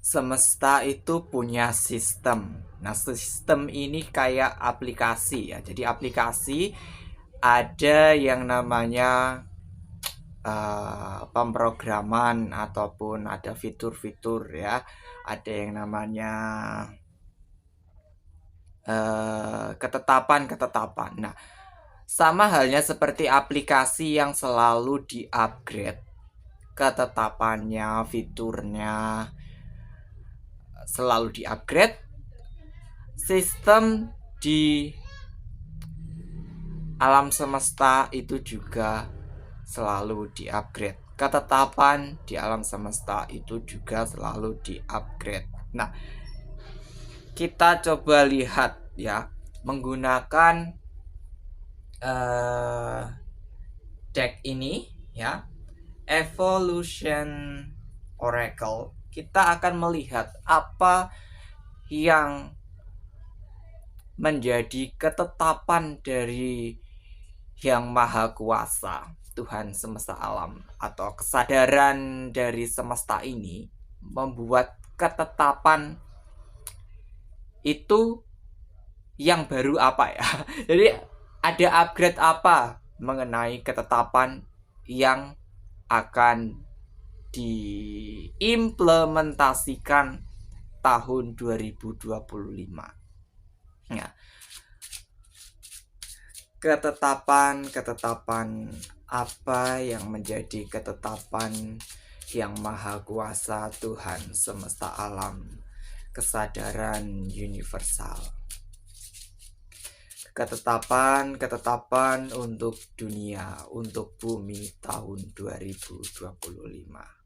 Semesta itu punya sistem. Nah, sistem ini kayak aplikasi ya. Jadi aplikasi ada yang namanya pemrograman ataupun ada fitur-fitur ya. Ada yang namanya ketetapan-ketetapan. Nah, sama halnya seperti aplikasi yang selalu di-upgrade ketetapannya, fiturnya selalu di-upgrade. Sistem di alam semesta itu juga selalu di-upgrade. Ketetapan di alam semesta itu juga selalu di-upgrade. Nah, kita coba lihat ya, menggunakan deck ini ya, Evolution Oracle. Kita akan melihat apa yang menjadi ketetapan dari Yang Maha Kuasa, Tuhan semesta alam, atau kesadaran dari semesta ini membuat ketetapan itu yang baru apa ya. Jadi ada upgrade apa mengenai ketetapan yang akan diimplementasikan tahun 2025. Nah, ketetapan-ketetapan apa yang menjadi ketetapan Yang Maha Kuasa, Tuhan semesta alam, kesadaran universal. Ketetapan-ketetapan untuk dunia, untuk bumi tahun 2025.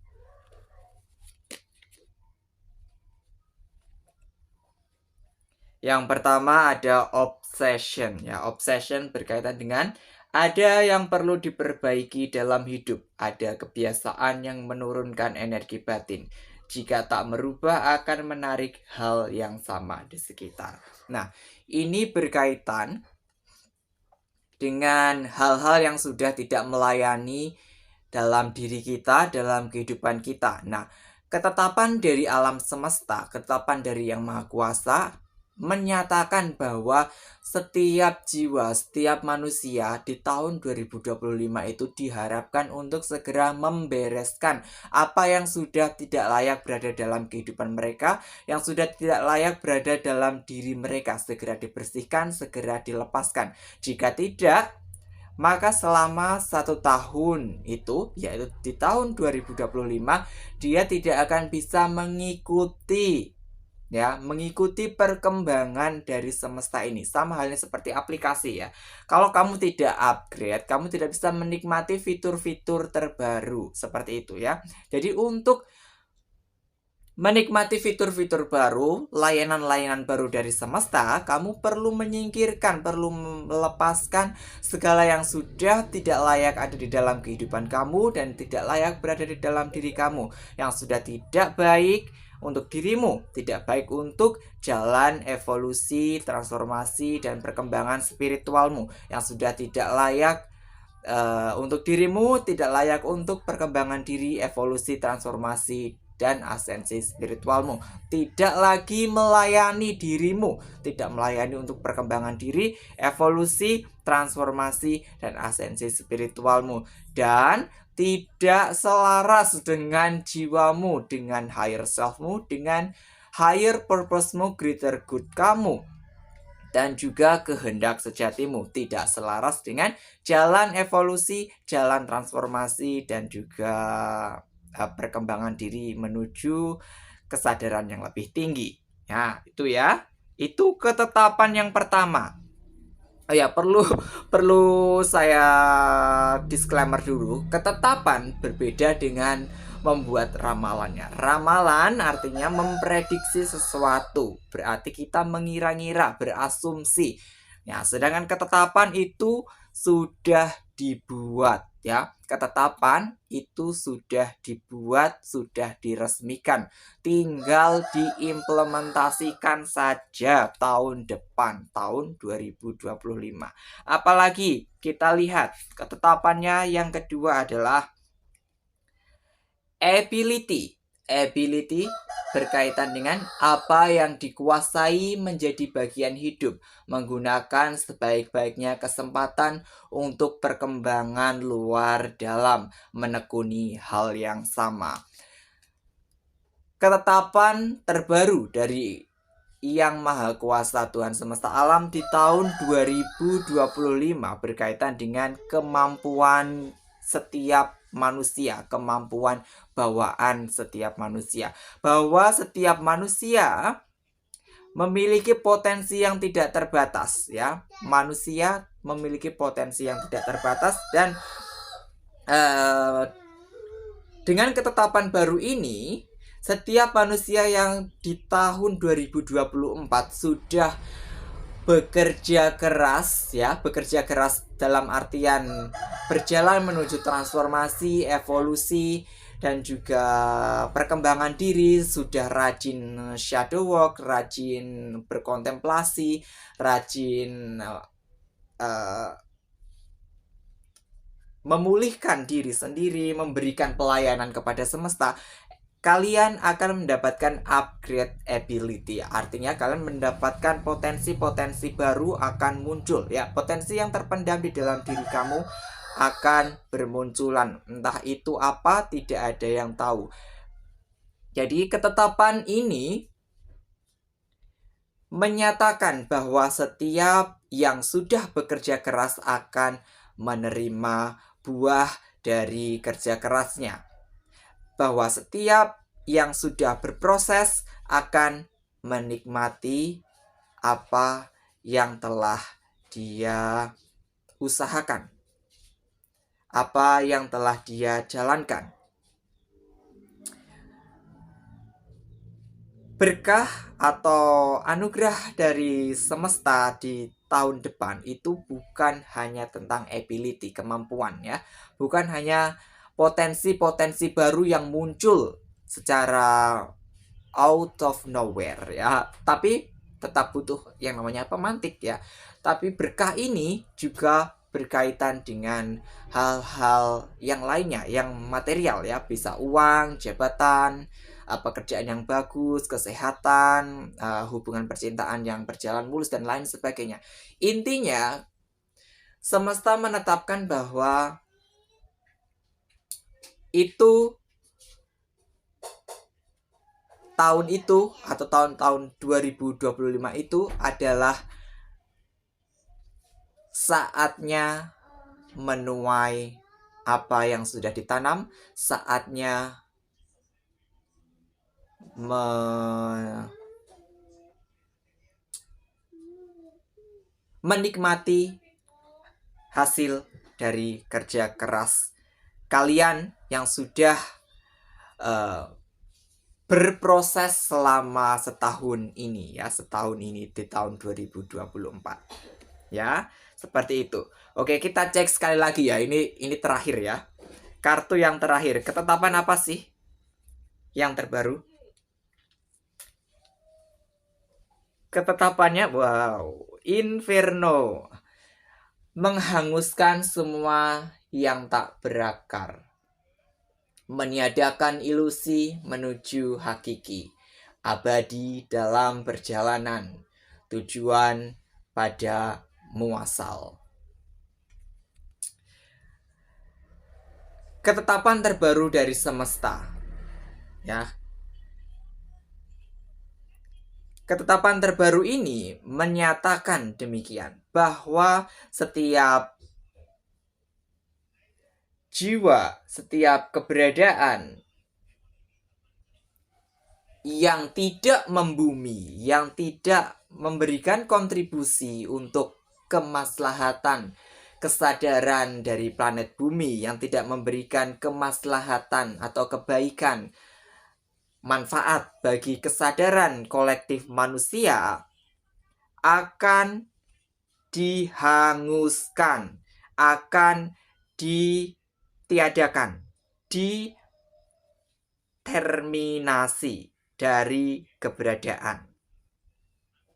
Yang pertama ada obsession ya. Obsession berkaitan dengan ada yang perlu diperbaiki dalam hidup. Ada kebiasaan yang menurunkan energi batin. Jika tak merubah akan menarik hal yang sama di sekitar. Nah, ini berkaitan dengan hal-hal yang sudah tidak melayani dalam diri kita, dalam kehidupan kita. Nah, ketetapan dari alam semesta, ketetapan dari Yang Maha Kuasa menyatakan bahwa setiap jiwa, setiap manusia di tahun 2025 itu diharapkan untuk segera membereskan apa yang sudah tidak layak berada dalam kehidupan mereka, yang sudah tidak layak berada dalam diri mereka, segera dibersihkan, segera dilepaskan. Jika tidak, maka selama 1 tahun itu, yaitu di tahun 2025, dia tidak akan bisa mengikuti perkembangan dari semesta ini. Sama halnya seperti aplikasi ya. Kalau kamu tidak upgrade, kamu tidak bisa menikmati fitur-fitur terbaru seperti itu ya. Jadi untuk menikmati fitur-fitur baru, layanan-layanan baru dari semesta, kamu perlu menyingkirkan, perlu melepaskan segala yang sudah tidak layak ada di dalam kehidupan kamu dan tidak layak berada di dalam diri kamu, yang sudah tidak baik untuk dirimu, tidak baik untuk jalan evolusi, transformasi, dan perkembangan spiritualmu, yang sudah tidak layak untuk dirimu, tidak layak untuk perkembangan diri, evolusi, transformasi, dan asensi spiritualmu. Tidak lagi melayani dirimu, tidak melayani untuk perkembangan diri, evolusi, transformasi, dan asensi spiritualmu, dan tidak selaras dengan jiwamu, dengan higher selfmu, dengan higher purposemu, greater good kamu, dan juga kehendak sejatimu. Tidak selaras dengan jalan evolusi, jalan transformasi, dan juga perkembangan diri menuju kesadaran yang lebih tinggi. Nah, itu ya. Itu ketetapan yang pertama. Oh ya, perlu saya disclaimer dulu. Ketetapan berbeda dengan membuat ramalannya. Ramalan artinya memprediksi sesuatu. Berarti kita mengira-ngira, berasumsi. Ya, sedangkan ketetapan itu sudah dibuat ya. Ketetapan itu sudah dibuat, sudah diresmikan. Tinggal diimplementasikan saja tahun depan, tahun 2025. Apalagi kita lihat ketetapannya yang kedua adalah ability. ability berkaitan dengan apa yang dikuasai menjadi bagian hidup, menggunakan sebaik-baiknya kesempatan untuk perkembangan luar dalam, menekuni hal yang sama. Ketetapan terbaru dari Yang Maha Kuasa Tuhan Semesta Alam di tahun 2025 berkaitan dengan kemampuan setiap manusia, kemampuan bawaan setiap manusia. Bahwa setiap manusia memiliki potensi yang tidak terbatas, ya. Manusia memiliki potensi yang tidak terbatas, dan dengan ketetapan baru ini, setiap manusia yang di tahun 2024 sudah bekerja keras, ya, bekerja keras dalam artian berjalan menuju transformasi, evolusi, dan juga perkembangan diri, sudah rajin shadow work, rajin berkontemplasi, rajin memulihkan diri sendiri, memberikan pelayanan kepada semesta, kalian akan mendapatkan upgrade ability. Artinya kalian mendapatkan potensi-potensi baru akan muncul, ya. Potensi yang terpendam di dalam diri kamu akan bermunculan. Entah itu apa, tidak ada yang tahu. Jadi ketetapan ini menyatakan bahwa setiap yang sudah bekerja keras akan menerima buah dari kerja kerasnya. Bahwa setiap yang sudah berproses akan menikmati apa yang telah dia usahakan, apa yang telah dia jalankan. Berkah atau anugerah dari semesta di tahun depan itu bukan hanya tentang ability, kemampuan, ya. Bukan hanya potensi-potensi baru yang muncul secara out of nowhere, ya, tapi tetap butuh yang namanya pemantik, ya. Tapi berkah ini juga berkaitan dengan hal-hal yang lainnya, yang material, ya, bisa uang, jabatan, pekerjaan yang bagus, kesehatan, hubungan percintaan yang berjalan mulus, dan lain sebagainya. Intinya, semesta menetapkan bahwa itu tahun itu atau tahun-tahun 2025 itu adalah saatnya menuai apa yang sudah ditanam, saatnya menikmati hasil dari kerja keras kalian yang sudah berproses selama setahun ini, ya, setahun ini di tahun 2024, ya, seperti itu. Oke, kita cek sekali lagi, ya. Ini terakhir, ya. Kartu yang terakhir, ketetapan apa sih yang terbaru? Ketetapannya, wow, Inferno, menghanguskan semua yang tak berakar, meniadakan ilusi menuju hakiki, abadi dalam perjalanan, tujuan pada muasal. Ketetapan terbaru dari semesta, ya. Ketetapan terbaru ini menyatakan demikian, bahwa setiap jiwa, setiap keberadaan yang tidak membumi, yang tidak memberikan kontribusi untuk kemaslahatan, kesadaran dari planet bumi, yang tidak memberikan kemaslahatan atau kebaikan, manfaat bagi kesadaran kolektif manusia, akan dihanguskan, akan ditiadakan, diterminasi dari keberadaan.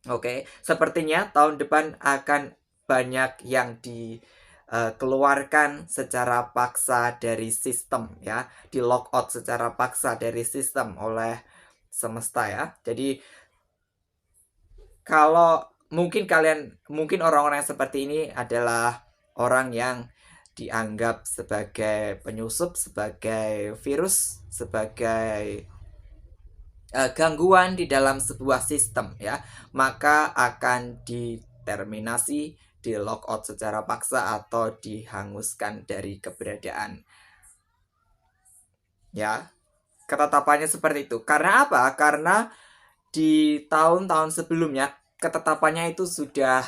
Oke, sepertinya tahun depan akan banyak yang keluarkan secara paksa dari sistem ya, di lock out secara paksa dari sistem oleh semesta ya. Jadi kalau mungkin orang-orang yang seperti ini adalah orang yang dianggap sebagai penyusup, sebagai virus, sebagai gangguan di dalam sebuah sistem ya, maka akan diterminasi, di lock out secara paksa atau dihanguskan dari keberadaan. Ya, ketetapannya seperti itu. Karena apa? Karena di tahun-tahun sebelumnya ketetapannya itu sudah,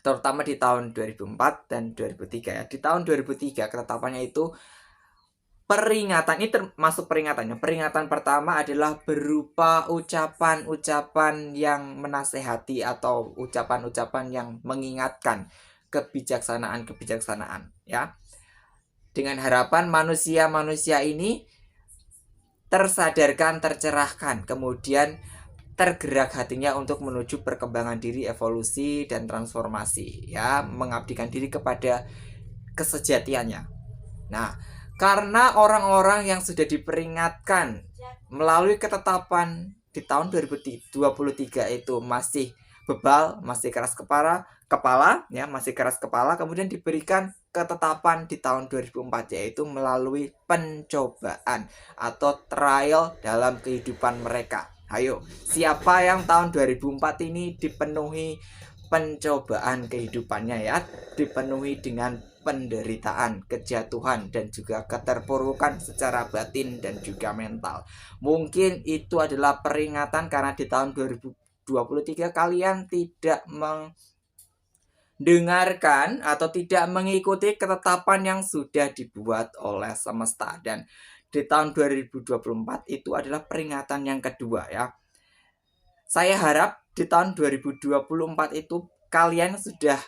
terutama di tahun 2004 dan 2003 ya. Di tahun 2003 ketetapannya itu peringatan, ini termasuk peringatannya. Peringatan pertama adalah berupa ucapan-ucapan yang menasehati atau ucapan-ucapan yang mengingatkan kebijaksanaan ya. Dengan harapan manusia-manusia ini tersadarkan, tercerahkan, kemudian tergerak hatinya untuk menuju perkembangan diri, evolusi dan transformasi ya, mengabdikan diri kepada kesejatiannya. Nah, karena orang-orang yang sudah diperingatkan melalui ketetapan di tahun 2023 itu masih bebal, masih keras kepala ya, masih keras kepala, kemudian diberikan ketetapan di tahun 2004 yaitu melalui pencobaan atau trial dalam kehidupan mereka. Ayo, siapa yang tahun 2004 ini dipenuhi pencobaan kehidupannya ya, dipenuhi dengan penderitaan, kejatuhan, dan juga keterpurukan secara batin dan juga mental. Mungkin itu adalah peringatan karena di tahun 2023 kalian tidak mendengarkan atau tidak mengikuti ketetapan yang sudah dibuat oleh semesta. Dan di tahun 2024 itu adalah peringatan yang kedua ya. Saya harap di tahun 2024 itu kalian sudah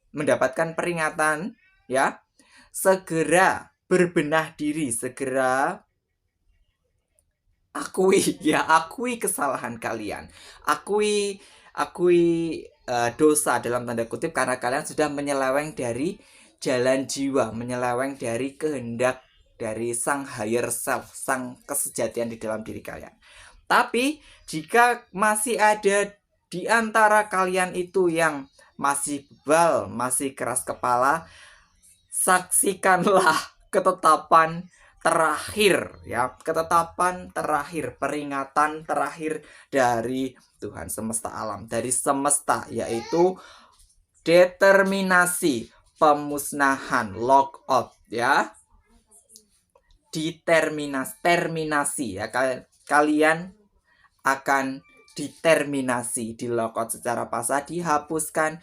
mendapatkan peringatan ya, segera berbenah diri, segera akui kesalahan kalian, akui dosa dalam tanda kutip, karena kalian sudah menyeleweng dari jalan jiwa, menyeleweng dari kehendak dari sang higher self, sang kesejatian di dalam diri kalian. Tapi jika masih ada di antara kalian itu yang masih bebal, masih keras kepala, saksikanlah ketetapan terakhir ya, ketetapan terakhir, peringatan terakhir dari Tuhan semesta alam, dari semesta, yaitu determinasi pemusnahan, lock out ya, terminasi ya, kalian akan diterminasi, di lockout secara paksa, dihapuskan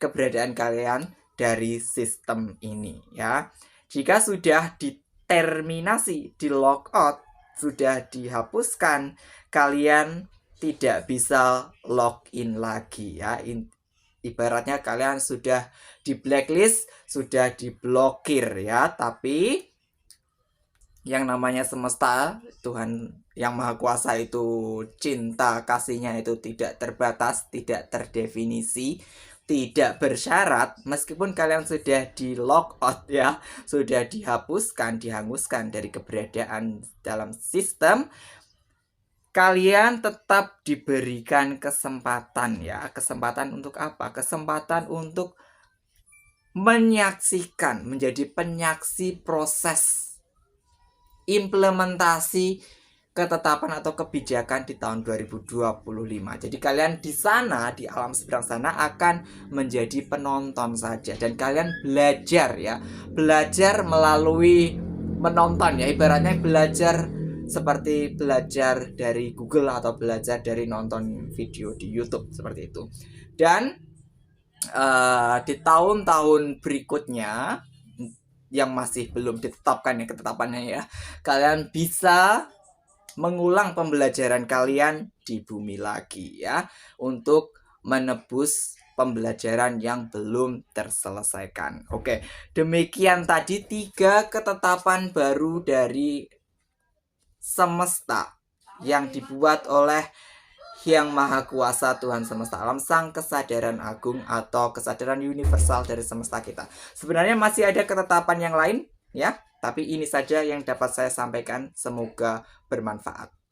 keberadaan kalian dari sistem ini ya. Jika sudah diterminasi, di lockout, sudah dihapuskan, kalian tidak bisa login lagi ya. Ibaratnya kalian sudah di blacklist, sudah diblokir ya. Tapi yang namanya semesta, Tuhan yang Maha Kuasa itu, cinta kasihnya itu tidak terbatas, tidak terdefinisi, tidak bersyarat. Meskipun kalian sudah di lock out ya, sudah dihapuskan, dihanguskan dari keberadaan dalam sistem, kalian tetap diberikan kesempatan ya. Kesempatan untuk apa? Kesempatan untuk menyaksikan, menjadi penyaksi proses implementasi ketetapan atau kebijakan di tahun 2025. Jadi kalian di sana, di alam seberang sana, akan menjadi penonton saja, dan kalian belajar ya, belajar melalui menonton ya, ibaratnya belajar seperti belajar dari Google atau belajar dari nonton video di YouTube seperti itu. Dan di tahun-tahun berikutnya yang masih belum ditetapkan ya ketetapannya ya, kalian bisa mengulang pembelajaran kalian di bumi lagi ya, untuk menebus pembelajaran yang belum terselesaikan. Oke, demikian tadi 3 ketetapan baru dari semesta yang dibuat oleh yang maha kuasa, Tuhan semesta alam, sang kesadaran agung atau kesadaran universal dari semesta kita. Sebenarnya masih ada ketetapan yang lain ya, tapi ini saja yang dapat saya sampaikan, semoga bermanfaat.